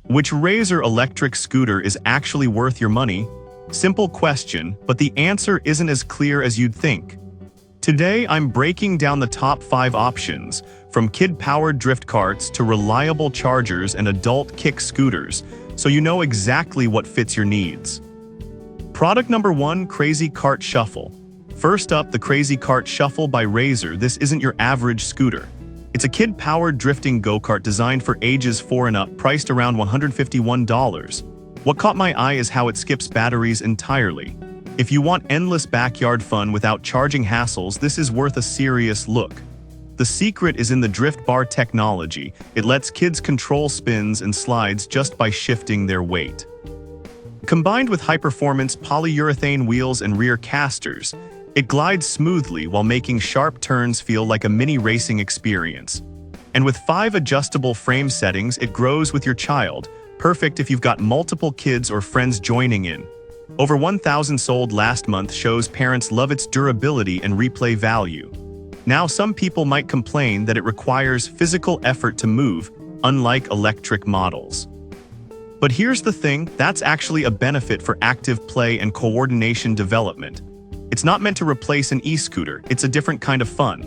Which Razor electric scooter is actually worth your money? Simple question, but the answer isn't as clear as you'd think. Today, I'm breaking down the top 5 options, from kid-powered drift carts to reliable chargers and adult kick scooters, so you know exactly what fits your needs. Product number 1, Crazy Cart Shuffle. First up, the Crazy Cart Shuffle by Razor. This isn't your average scooter. It's a kid-powered drifting go-kart designed for ages 4 and up, priced around $151. What caught my eye is how it skips batteries entirely. If you want endless backyard fun without charging hassles, this is worth a serious look. The secret is in the drift bar technology. It lets kids control spins and slides just by shifting their weight. Combined with high-performance polyurethane wheels and rear casters, it glides smoothly while making sharp turns feel like a mini racing experience. And with 5 adjustable frame settings, it grows with your child, perfect if you've got multiple kids or friends joining in. Over 1,000 sold last month shows parents love its durability and replay value. Now, some people might complain that it requires physical effort to move, unlike electric models. But here's the thing, that's actually a benefit for active play and coordination development. It's not meant to replace an e-scooter, it's a different kind of fun.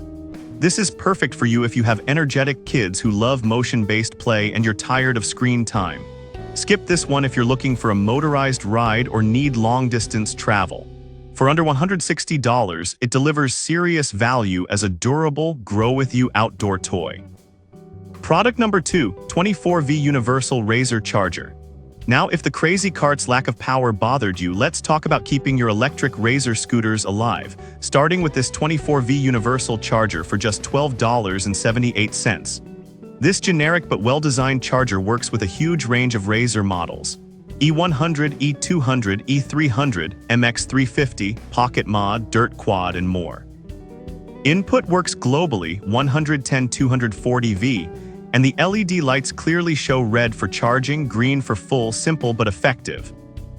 This is perfect for you if you have energetic kids who love motion-based play and you're tired of screen time. Skip this one if you're looking for a motorized ride or need long-distance travel. For under $160, it delivers serious value as a durable, grow-with-you outdoor toy. Product number 2, 24V Universal Razor Charger. Now, if the Crazy Cart's lack of power bothered you, let's talk about keeping your electric Razor scooters alive, starting with this 24V Universal Charger for just $12.78. This generic but well-designed charger works with a huge range of Razor models: E100, E200, E300, MX350, Pocket Mod, Dirt Quad, and more. Input works globally, 110-240V, and the LED lights clearly show red for charging, green for full, simple but effective.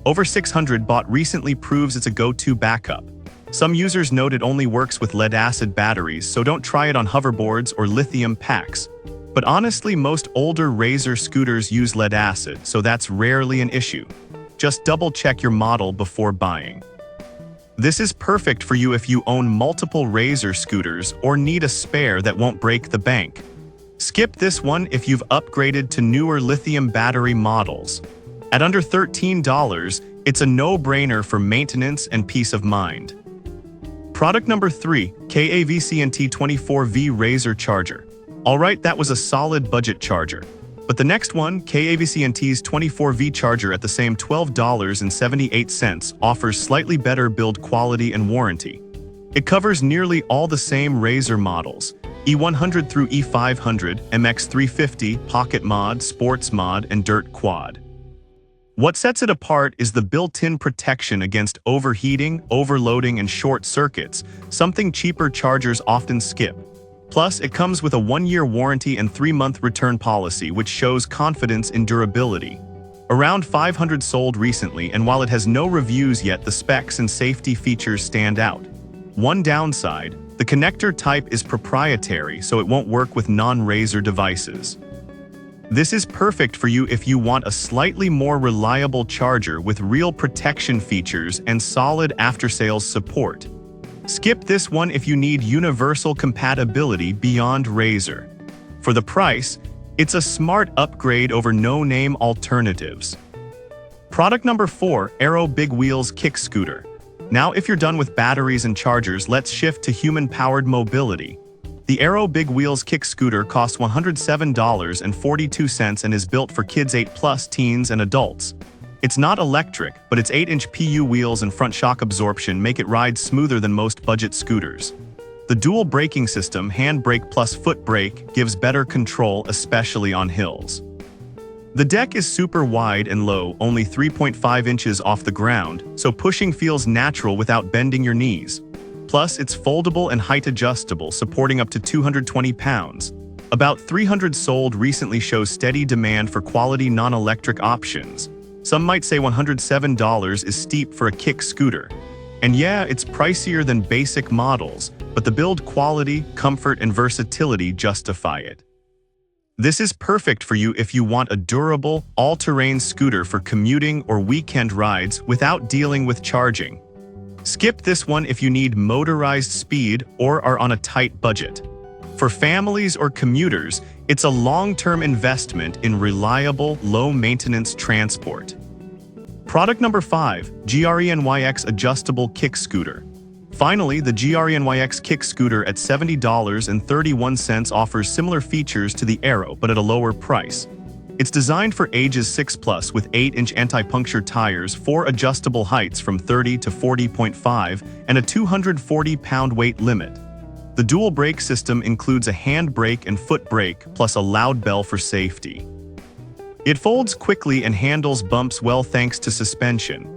Over 600 bought recently proves it's a go-to backup. Some users note it only works with lead-acid batteries, so don't try it on hoverboards or lithium packs. But honestly, most older Razor scooters use lead-acid, so that's rarely an issue. Just double-check your model before buying. This is perfect for you if you own multiple Razor scooters or need a spare that won't break the bank. Skip this one if you've upgraded to newer lithium battery models. At under $13, it's a no-brainer for maintenance and peace of mind. Product number 3, KAVCNT 24V Razor Charger. Alright, that was a solid budget charger. But the next one, KAVCNT's 24V charger at the same $12.78, offers slightly better build quality and warranty. It covers nearly all the same Razor models: E100 through E500, MX350, Pocket Mod, Sports Mod, and Dirt Quad. What sets it apart is the built-in protection against overheating, overloading, and short circuits, something cheaper chargers often skip. Plus, it comes with a 1-year warranty and 3-month return policy, which shows confidence in durability. Around 500 sold recently, and while it has no reviews yet, the specs and safety features stand out. One downside: the connector type is proprietary, so it won't work with non-Razor devices. This is perfect for you if you want a slightly more reliable charger with real protection features and solid after-sales support. Skip this one if you need universal compatibility beyond Razor. For the price, it's a smart upgrade over no-name alternatives. Product number 4, Aero Big Wheels Kick Scooter. Now, if you're done with batteries and chargers, let's shift to human-powered mobility. The Aero Big Wheels Kick Scooter costs $107.42 and is built for kids 8+, teens, and adults. It's not electric, but its 8-inch PU wheels and front shock absorption make it ride smoother than most budget scooters. The dual braking system, hand brake plus foot brake, gives better control, especially on hills. The deck is super wide and low, only 3.5 inches off the ground, so pushing feels natural without bending your knees. Plus, it's foldable and height adjustable, supporting up to 220 pounds. About 300 sold recently shows steady demand for quality non-electric options. Some might say $107 is steep for a kick scooter. And yeah, it's pricier than basic models, but the build quality, comfort, and versatility justify it. This is perfect for you if you want a durable, all-terrain scooter for commuting or weekend rides without dealing with charging. Skip this one if you need motorized speed or are on a tight budget. For families or commuters, it's a long-term investment in reliable, low-maintenance transport. Product number 5, GRENYX Adjustable Kick Scooter. Finally, the GRENYX Kick Scooter at $70.31 offers similar features to the Aero but at a lower price. It's designed for ages 6+, with 8-inch anti-puncture tires, 4 adjustable heights from 30 to 40.5, and a 240-pound weight limit. The dual brake system includes a hand brake and foot brake, plus a loud bell for safety. It folds quickly and handles bumps well thanks to suspension.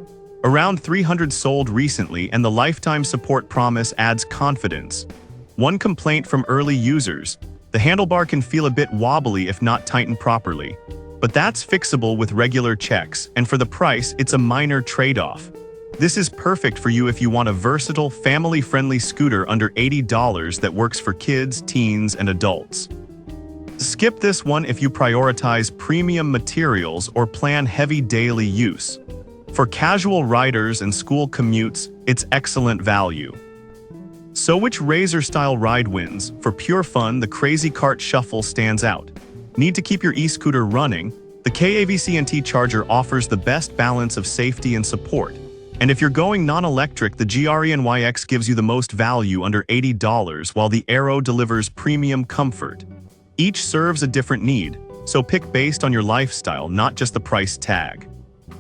Around 300 sold recently, and the lifetime support promise adds confidence. One complaint from early users: the handlebar can feel a bit wobbly if not tightened properly. But that's fixable with regular checks, and for the price, it's a minor trade-off. This is perfect for you if you want a versatile, family-friendly scooter under $80 that works for kids, teens, and adults. Skip this one if you prioritize premium materials or plan heavy daily use. For casual riders and school commutes, it's excellent value. So which razor-style ride wins? For pure fun, the Crazy Cart Shuffle stands out. Need to keep your e-scooter running? The KAVC&T Charger offers the best balance of safety and support. And if you're going non-electric, the GRENYX gives you the most value under $80, while the Aero delivers premium comfort. Each serves a different need, so pick based on your lifestyle, not just the price tag.